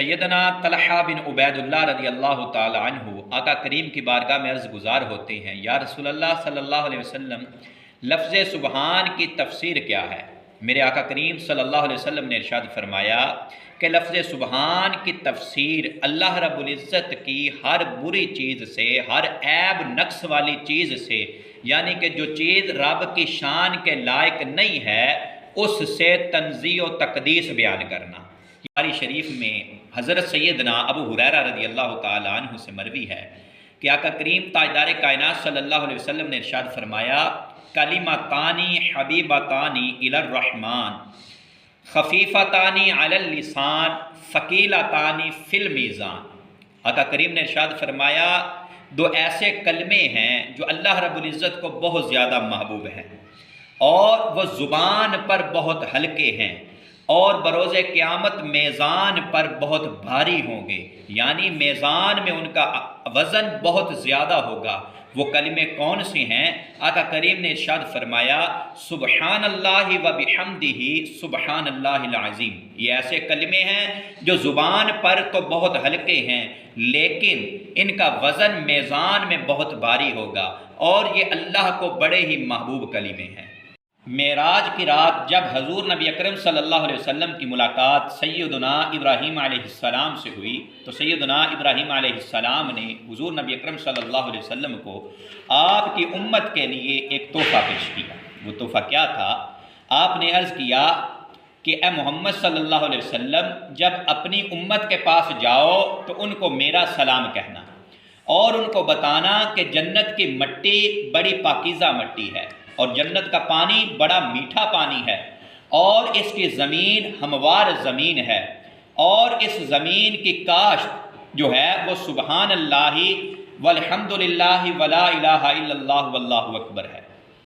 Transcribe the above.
سیدنا طلحہ بن عبید اللہ رضی اللہ تعالی عنہ آقا کریم کی بارگاہ میں عرض گزار ہوتے ہیں، یا رسول اللہ صلی اللہ علیہ وسلم، لفظ سبحان کی تفسیر کیا ہے؟ میرے آقا کریم صلی اللہ علیہ وسلم نے ارشاد فرمایا کہ لفظ سبحان کی تفسیر اللہ رب العزت کی ہر بری چیز سے، ہر عیب نقص والی چیز سے، یعنی کہ جو چیز رب کی شان کے لائق نہیں ہے اس سے تنزیہ و تقدیس بیان کرنا۔ بخاری شریف میں حضرت سیدنا ابو ہریرہ رضی اللہ تعالیٰ عنہ سے مروی ہے کہ آقا کریم تاجدار کائنات صلی اللہ علیہ وسلم نے ارشاد فرمایا، کلمتانی حبیبتانی الی الرحمن خفیفتانی علی اللسان ثقیلتانی فی المیزان۔ آقا کریم نے ارشاد فرمایا دو ایسے کلمے ہیں جو اللہ رب العزت کو بہت زیادہ محبوب ہیں اور وہ زبان پر بہت ہلکے ہیں اور بروز قیامت میزان پر بہت بھاری ہوں گے، یعنی میزان میں ان کا وزن بہت زیادہ ہوگا۔ وہ کلمے کون سے ہیں؟ آقا کریم نے ارشاد فرمایا، سبحان اللہ و بحمدہ سبحان اللہ العظیم۔ یہ ایسے کلمے ہیں جو زبان پر تو بہت ہلکے ہیں لیکن ان کا وزن میزان میں بہت بھاری ہوگا، اور یہ اللہ کو بڑے ہی محبوب کلمے ہیں۔ معراج کی رات جب حضور نبی اکرم صلی اللہ علیہ وسلم کی ملاقات سیدنا ابراہیم علیہ السلام سے ہوئی تو سیدنا ابراہیم علیہ السلام نے حضور نبی اکرم صلی اللہ علیہ وسلم کو آپ کی امت کے لیے ایک تحفہ پیش کیا۔ وہ تحفہ کیا تھا؟ آپ نے عرض کیا کہ اے محمد صلی اللہ علیہ وسلم، جب اپنی امت کے پاس جاؤ تو ان کو میرا سلام کہنا اور ان کو بتانا کہ جنت کی مٹی بڑی پاکیزہ مٹی ہے اور جنت کا پانی بڑا میٹھا پانی ہے، اور اس کی زمین ہموار زمین ہے، اور اس زمین کی کاشت جو ہے وہ سبحان اللہ والحمد للہ ولا الہ الا اللہ واللہ اکبر ہے۔